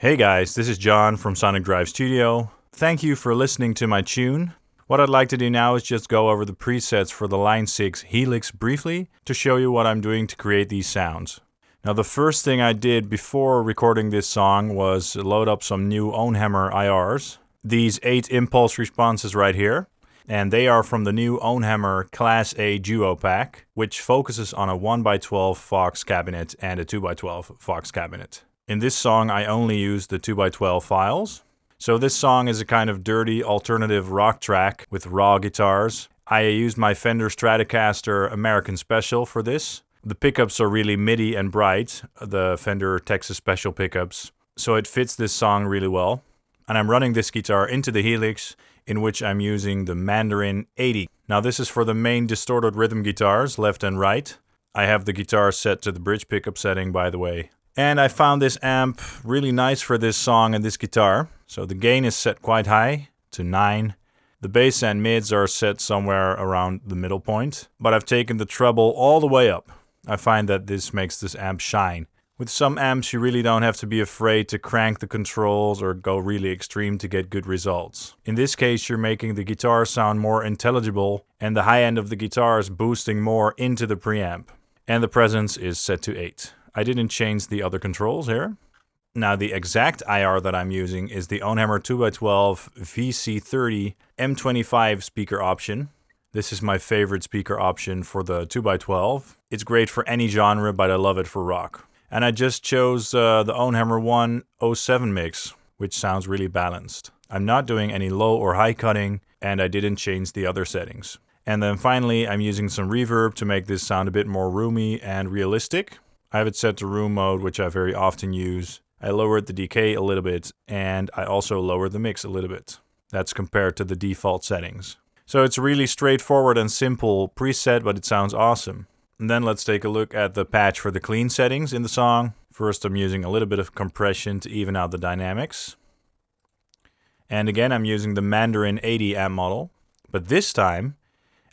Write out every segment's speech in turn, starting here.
Hey guys, this is John from Sonic Drive Studio. Thank you for listening to my tune. What I'd like to do now is just go over the presets for the Line 6 Helix briefly to show you what I'm doing to create these sounds. Now the first thing I did before recording this song was load up some new OwnHammer IRs. These 8 impulse responses right here. And they are from the new OwnHammer Class A Duo pack, which focuses on a 1x12 Fox cabinet and a 2x12 Fox cabinet. In this song, I only use the 2x12 files. So this song is a kind of dirty alternative rock track with raw guitars. I used my Fender Stratocaster American Special for this. The pickups are really MIDI and bright, the Fender Texas Special pickups. So it fits this song really well. And I'm running this guitar into the Helix, in which I'm using the Mandarin 80. Now this is for the main distorted rhythm guitars, left and right. I have the guitar set to the bridge pickup setting, by the way. And I found this amp really nice for this song and this guitar. So the gain is set quite high, to 9. The bass and mids are set somewhere around the middle point. But I've taken the treble all the way up. I find that this makes this amp shine. With some amps you really don't have to be afraid to crank the controls or go really extreme to get good results. In this case you're making the guitar sound more intelligible and the high end of the guitar is boosting more into the preamp. And the presence is set to 8. I didn't change the other controls here. Now the exact IR that I'm using is the OwnHammer 2x12 VC30 M25 speaker option. This is my favorite speaker option for the 2x12. It's great for any genre, but I love it for rock. And I just chose the OwnHammer 107 mix, which sounds really balanced. I'm not doing any low or high cutting, and I didn't change the other settings. And then finally, I'm using some reverb to make this sound a bit more roomy and realistic. I have it set to room mode, which I very often use. I lowered the decay a little bit, and I also lowered the mix a little bit. That's compared to the default settings. So it's a really straightforward and simple preset, but it sounds awesome. And then let's take a look at the patch for the clean settings in the song. First, I'm using a little bit of compression to even out the dynamics. And again, I'm using the Mandarin 80 amp model. But this time,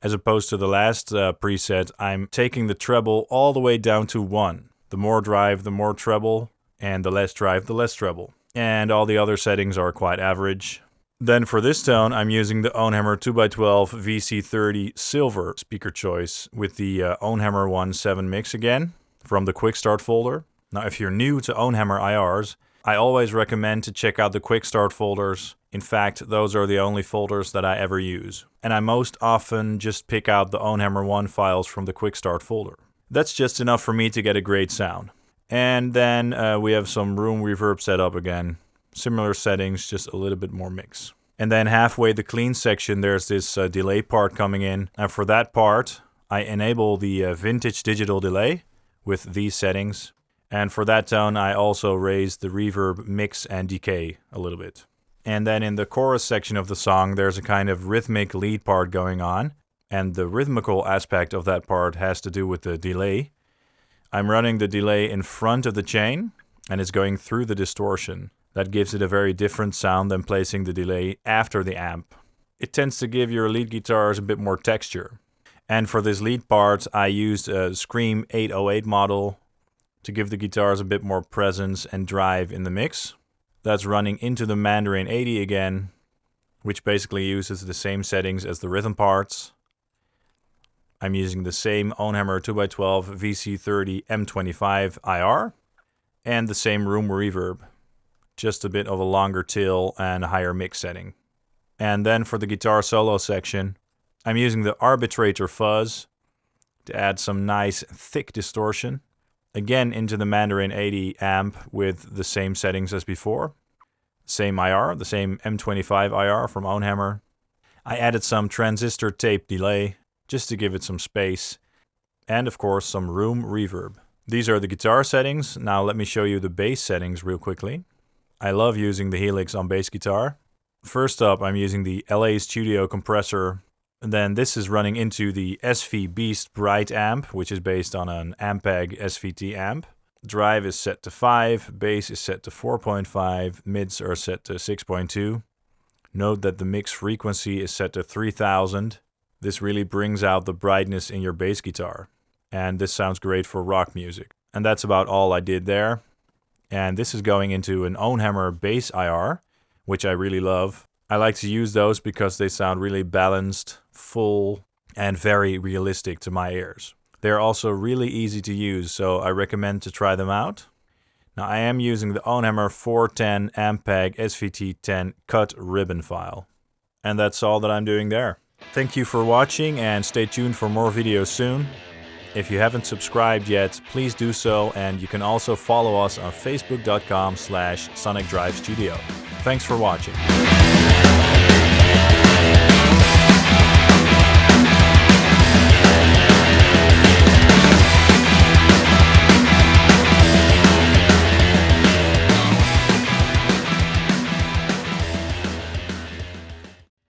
as opposed to the last preset, I'm taking the treble all the way down to 1. The more drive, the more treble, and the less drive, the less treble. And all the other settings are quite average. Then for this tone, I'm using the OwnHammer 2x12 VC30 Silver speaker choice with the OwnHammer 1.7 mix again from the Quick Start folder. Now if you're new to OwnHammer IRs, I always recommend to check out the Quick Start folders. In fact, those are the only folders that I ever use. And I most often just pick out the OwnHammer 1 files from the Quick Start folder. That's just enough for me to get a great sound. And then we have some room reverb set up again. Similar settings, just a little bit more mix. And then halfway the clean section, there's this delay part coming in. And for that part, I enable the vintage digital delay with these settings. And for that tone, I also raise the reverb, mix, and decay a little bit. And then in the chorus section of the song, there's a kind of rhythmic lead part going on. And the rhythmical aspect of that part has to do with the delay. I'm running the delay in front of the chain, and it's going through the distortion. That gives it a very different sound than placing the delay after the amp. It tends to give your lead guitars a bit more texture. And for this lead part, I used a Scream 808 model to give the guitars a bit more presence and drive in the mix. That's running into the Mandarin 80 again, which basically uses the same settings as the rhythm parts. I'm using the same OwnHammer 2x12 VC30 M25 IR and the same room reverb. Just a bit of a longer tail and a higher mix setting. And then for the guitar solo section, I'm using the Arbitrator fuzz to add some nice thick distortion. Again into the Mandarin 80 amp with the same settings as before. Same IR, the same M25 IR from OwnHammer. I added some transistor tape delay just to give it some space. And of course some room reverb. These are the guitar settings. Now let me show you the bass settings real quickly. I love using the Helix on bass guitar. First up, I'm using the LA Studio compressor. And then this is running into the SV Beast Bright amp, which is based on an Ampeg SVT amp. Drive is set to 5, bass is set to 4.5, mids are set to 6.2. Note that the mix frequency is set to 3000. This really brings out the brightness in your bass guitar. And this sounds great for rock music. And that's about all I did there. And this is going into an OwnHammer bass IR, which I really love. I like to use those because they sound really balanced, full, and very realistic to my ears. They're also really easy to use, so I recommend to try them out. Now I am using the OwnHammer 410 Ampeg SVT10 cut ribbon file. And that's all that I'm doing there. Thank you for watching and stay tuned for more videos soon. If you haven't subscribed yet, please do so, and you can also follow us on facebook.com/sonicdrivestudio. Thanks for watching.